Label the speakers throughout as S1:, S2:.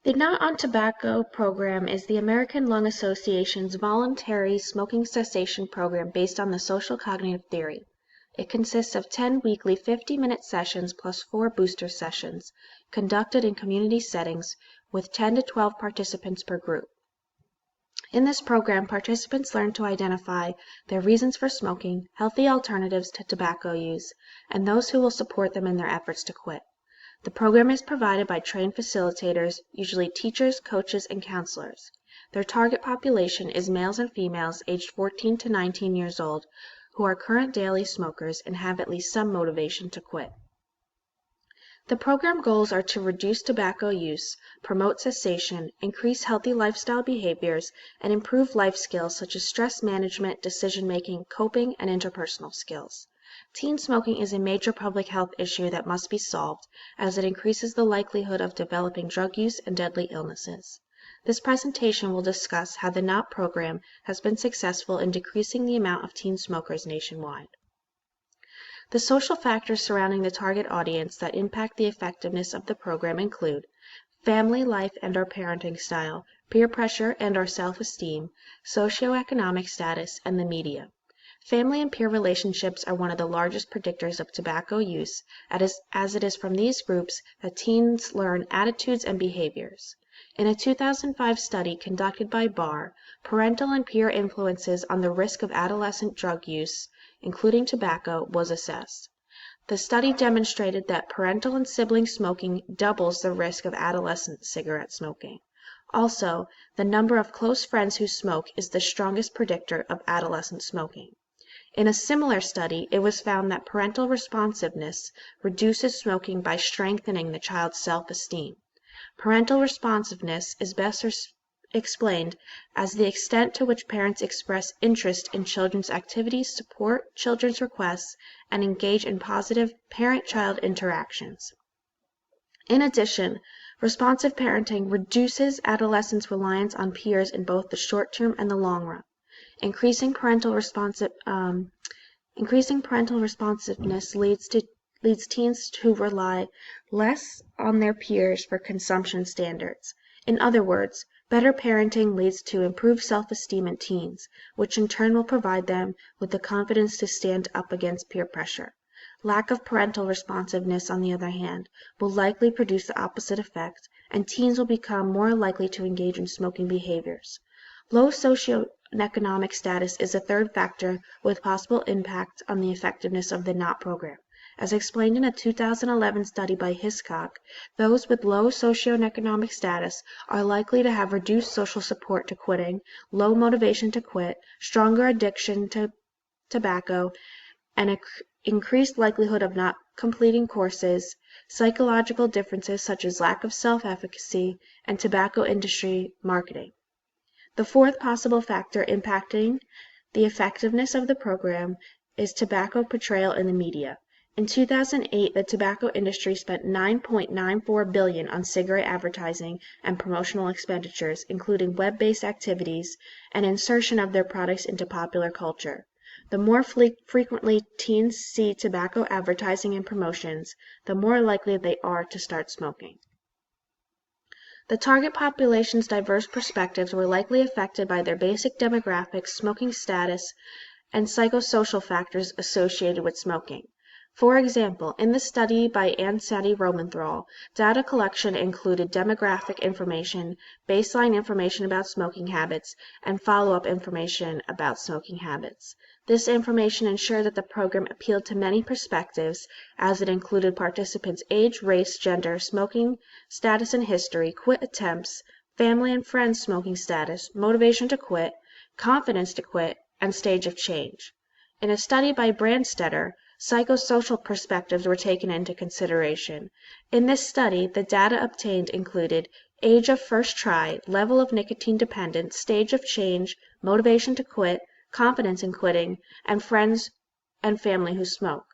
S1: The Not on Tobacco program is the American Lung Association's voluntary smoking cessation program based on the social cognitive theory. It consists of 10 weekly 50-minute sessions plus 4 booster sessions, conducted in community settings with 10 to 12 participants per group. In this program, participants learn to identify their reasons for smoking, healthy alternatives to tobacco use, and those who will support them in their efforts to quit. The program is provided by trained facilitators, usually teachers, coaches, and counselors. Their target population is males and females aged 14 to 19 years old who are current daily smokers and have at least some motivation to quit. The program goals are to reduce tobacco use, promote cessation, increase healthy lifestyle behaviors, and improve life skills such as stress management, decision-making, coping, and interpersonal skills. Teen smoking is a major public health issue that must be solved, as it increases the likelihood of developing drug use and deadly illnesses. This presentation will discuss how the NOT program has been successful in decreasing the amount of teen smokers nationwide. The social factors surrounding the target audience that impact the effectiveness of the program include family life and/or parenting style, peer pressure and/or self-esteem, socioeconomic status, and the media. Family and peer relationships are one of the largest predictors of tobacco use, as it is from these groups that teens learn attitudes and behaviors. In a 2005 study conducted by Barr, parental and peer influences on the risk of adolescent drug use, including tobacco, was assessed. The study demonstrated that parental and sibling smoking doubles the risk of adolescent cigarette smoking. Also, the number of close friends who smoke is the strongest predictor of adolescent smoking. In a similar study, it was found that parental responsiveness reduces smoking by strengthening the child's self-esteem. Parental responsiveness is best explained as the extent to which parents express interest in children's activities, support children's requests, and engage in positive parent-child interactions. In addition, responsive parenting reduces adolescents' reliance on peers in both the short term and the long run. Increasing parental responsiveness leads teens to rely less on their peers for consumption standards. In other words, better parenting leads to improved self-esteem in teens, which in turn will provide them with the confidence to stand up against peer pressure. Lack of parental responsiveness, on the other hand, will likely produce the opposite effect, and teens will become more likely to engage in smoking behaviors. Low socioeconomic status is a third factor with possible impact on the effectiveness of the NOT program. As explained in a 2011 study by Hiscock, those with low socioeconomic status are likely to have reduced social support to quitting, low motivation to quit, stronger addiction to tobacco, and an increased likelihood of not completing courses, psychological differences such as lack of self-efficacy, and tobacco industry marketing. The fourth possible factor impacting the effectiveness of the program is tobacco portrayal in the media. In 2008, the tobacco industry spent $9.94 billion on cigarette advertising and promotional expenditures, including web-based activities and insertion of their products into popular culture. The more frequently teens see tobacco advertising and promotions, the more likely they are to start smoking. The target population's diverse perspectives were likely affected by their basic demographics, smoking status, and psychosocial factors associated with smoking. For example, in the study by Ansati Romenthal, data collection included demographic information, baseline information about smoking habits, and follow-up information about smoking habits. This information ensured that the program appealed to many perspectives, as it included participants' age, race, gender, smoking status and history, quit attempts, family and friends smoking status, motivation to quit, confidence to quit, and stage of change. In a study by Brandstetter, psychosocial perspectives were taken into consideration. In this study, the data obtained included age of first try, level of nicotine dependence, stage of change, motivation to quit, confidence in quitting, and friends and family who smoke.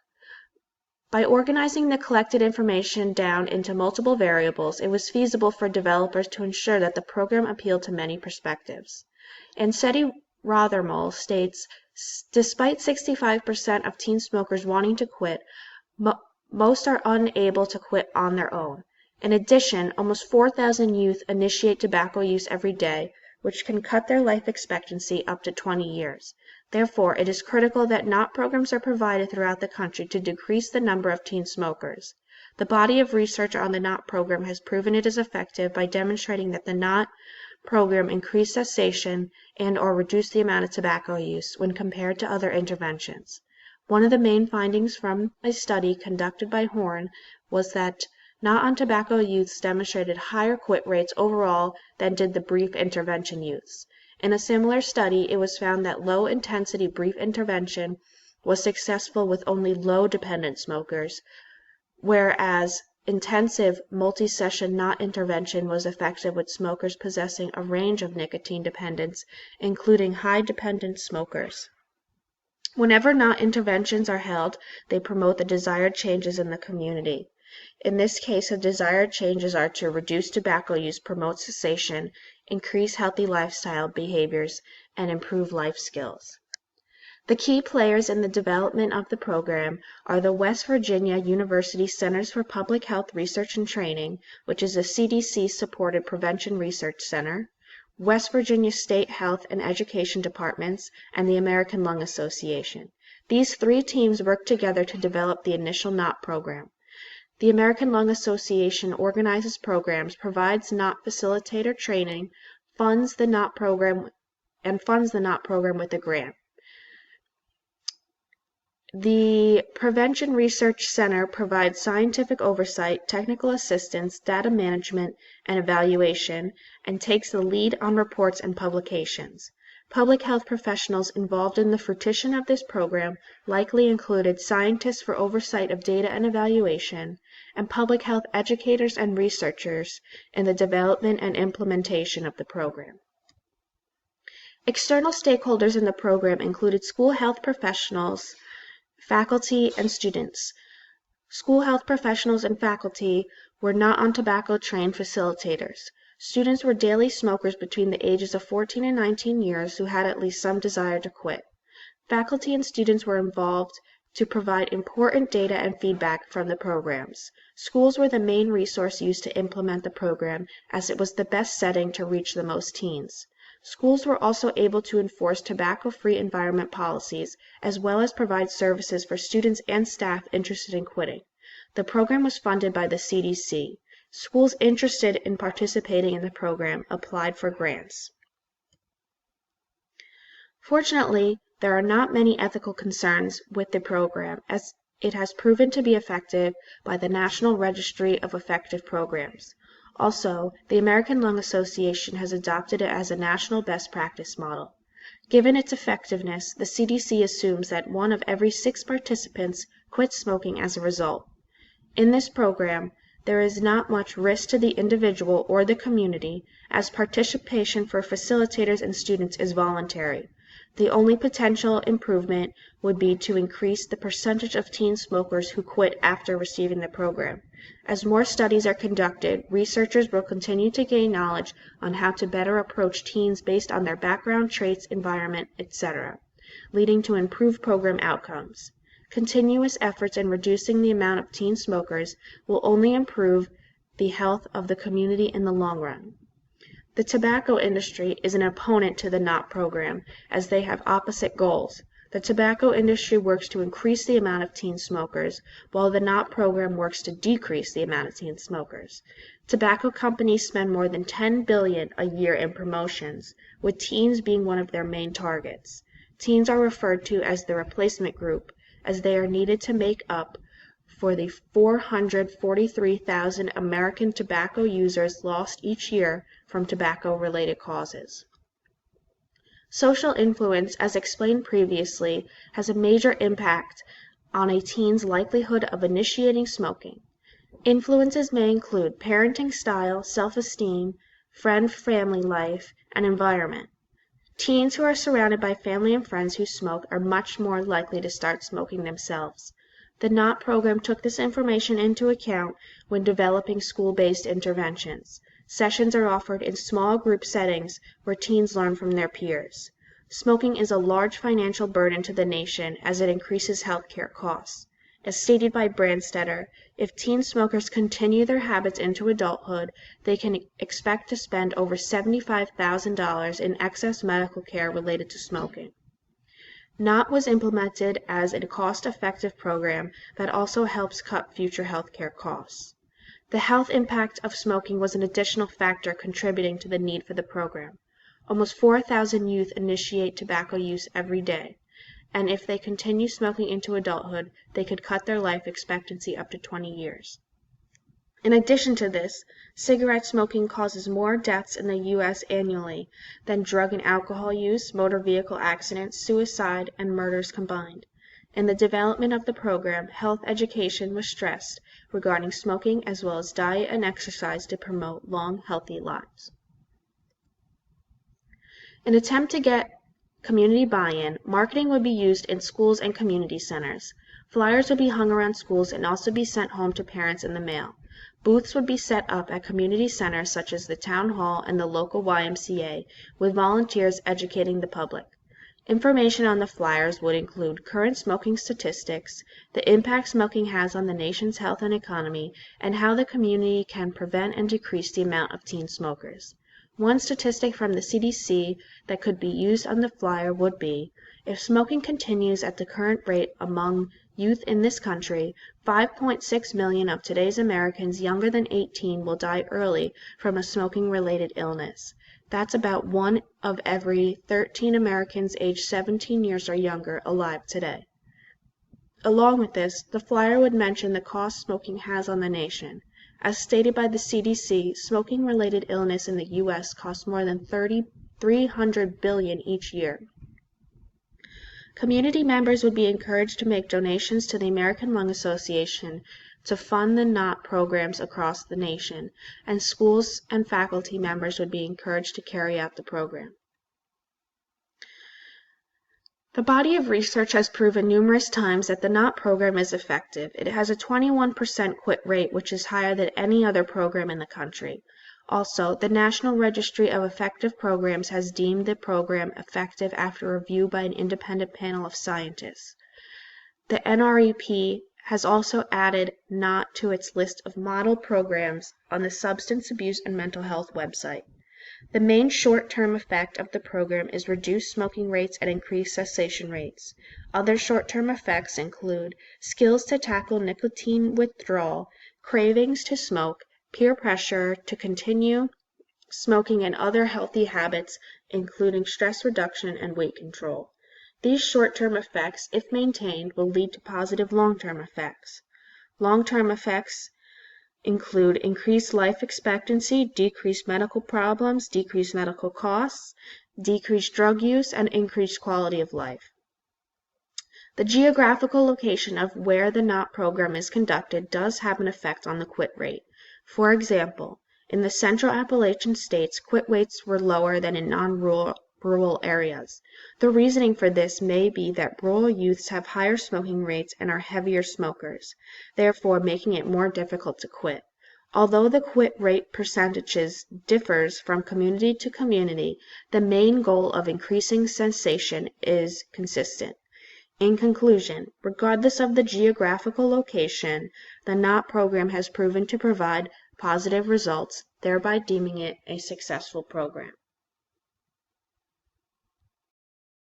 S1: By organizing the collected information down into multiple variables, it was feasible for developers to ensure that the program appealed to many perspectives. Anseti Rothermel states, despite 65% of teen smokers wanting to quit, most are unable to quit on their own. In addition, almost 4,000 youth initiate tobacco use every day, which can cut their life expectancy up to 20 years. Therefore, it is critical that NOT programs are provided throughout the country to decrease the number of teen smokers. The body of research on the NOT program has proven it is effective by demonstrating that the NOT program increased cessation and/or reduced the amount of tobacco use when compared to other interventions. One of the main findings from a study conducted by Horn was that NOT on tobacco youths demonstrated higher quit rates overall than did the brief intervention youths. In a similar study, it was found that low-intensity brief intervention was successful with only low-dependent smokers, whereas intensive multi-session NOT intervention was effective with smokers possessing a range of nicotine dependence, including high-dependent smokers. Whenever NOT interventions are held, they promote the desired changes in the community. In this case, the desired changes are to reduce tobacco use, promote cessation, increase healthy lifestyle behaviors, and improve life skills. The key players in the development of the program are the West Virginia University Centers for Public Health Research and Training, which is a CDC-supported prevention research center, West Virginia State Health and Education Departments, and the American Lung Association. These three teams work together to develop the initial NOT program. The American Lung Association organizes programs, provides NOT facilitator training, funds the NOT program with a grant. The Prevention Research Center provides scientific oversight, technical assistance, data management, and evaluation, and takes the lead on reports and publications. Public health professionals involved in the fruition of this program likely included scientists for oversight of data and evaluation, and public health educators and researchers in the development and implementation of the program. External stakeholders in the program included school health professionals, faculty, and students. School health professionals and faculty were not on tobacco trained facilitators. Students were daily smokers between the ages of 14 and 19 years who had at least some desire to quit. Faculty and students were involved to provide important data and feedback from the programs. Schools were the main resource used to implement the program, as it was the best setting to reach the most teens. Schools were also able to enforce tobacco-free environment policies, as well as provide services for students and staff interested in quitting. The program was funded by the CDC. Schools interested in participating in the program applied for grants. Fortunately, there are not many ethical concerns with the program, as it has proven to be effective by the National Registry of Effective Programs. Also, the American Lung Association has adopted it as a national best practice model. Given its effectiveness, the CDC assumes that 1 of every 6 participants quits smoking as a result. In this program, there is not much risk to the individual or the community, as participation for facilitators and students is voluntary. The only potential improvement would be to increase the percentage of teen smokers who quit after receiving the program. As more studies are conducted, researchers will continue to gain knowledge on how to better approach teens based on their background, traits, environment, etc., leading to improved program outcomes. Continuous efforts in reducing the amount of teen smokers will only improve the health of the community in the long run. The tobacco industry is an opponent to the NOT program, as they have opposite goals. The tobacco industry works to increase the amount of teen smokers, while the NOT program works to decrease the amount of teen smokers. Tobacco companies spend more than $10 billion a year in promotions, with teens being one of their main targets. Teens are referred to as the replacement group, as they are needed to make up for the 443,000 American tobacco users lost each year from tobacco-related causes. Social influence, as explained previously, has a major impact on a teen's likelihood of initiating smoking. Influences may include parenting style, self-esteem, friend-family life, and environment. Teens who are surrounded by family and friends who smoke are much more likely to start smoking themselves. The NOT program took this information into account when developing school-based interventions. Sessions are offered in small group settings where teens learn from their peers. Smoking is a large financial burden to the nation as it increases healthcare costs. As stated by Brandstetter, if teen smokers continue their habits into adulthood, they can expect to spend over $75,000 in excess medical care related to smoking. NOT was implemented as a cost-effective program that also helps cut future healthcare costs. The health impact of smoking was an additional factor contributing to the need for the program. Almost 4,000 youth initiate tobacco use every day, and if they continue smoking into adulthood, they could cut their life expectancy up to 20 years. In addition to this, cigarette smoking causes more deaths in the U.S. annually than drug and alcohol use, motor vehicle accidents, suicide, and murders combined. In the development of the program, health education was stressed regarding smoking as well as diet and exercise to promote long, healthy lives. In an attempt to get community buy-in, marketing would be used in schools and community centers. Flyers would be hung around schools and also be sent home to parents in the mail. Booths would be set up at community centers such as the town hall and the local YMCA, with volunteers educating the public. Information on the flyers would include current smoking statistics, the impact smoking has on the nation's health and economy, and how the community can prevent and decrease the amount of teen smokers. One statistic from the CDC that could be used on the flyer would be, if smoking continues at the current rate among youth in this country, 5.6 million of today's Americans younger than 18 will die early from a smoking-related illness. That's about 1 of every 13 Americans aged 17 years or younger alive today. Along with this, the flyer would mention the cost smoking has on the nation. As stated by the CDC, smoking-related illness in the U.S. costs more than $300 billion each year. Community members would be encouraged to make donations to the American Lung Association to fund the NOT programs across the nation, and schools and faculty members would be encouraged to carry out the program. The body of research has proven numerous times that the NOT program is effective. It has a 21% quit rate, which is higher than any other program in the country. Also, the National Registry of Effective Programs has deemed the program effective after review by an independent panel of scientists. The NREP has also added NOT to its list of model programs on the Substance Abuse and Mental Health website. The main short-term effect of the program is reduced smoking rates and increased cessation rates. Other short-term effects include skills to tackle nicotine withdrawal, cravings to smoke, peer pressure to continue smoking, and other healthy habits, including stress reduction and weight control. These short-term effects, if maintained, will lead to positive long-term effects. Long-term effects include increased life expectancy, decreased medical problems, decreased medical costs, decreased drug use, and increased quality of life. The geographical location of where the NOT program is conducted does have an effect on the quit rate. For example, in the Central Appalachian states, quit rates were lower than in non-rural areas. The reasoning for this may be that rural youths have higher smoking rates and are heavier smokers, therefore making it more difficult to quit. Although the quit rate percentages differs from community to community, the main goal of increasing cessation is consistent. In conclusion, regardless of the geographical location, the NOT program has proven to provide positive results, thereby deeming it a successful program.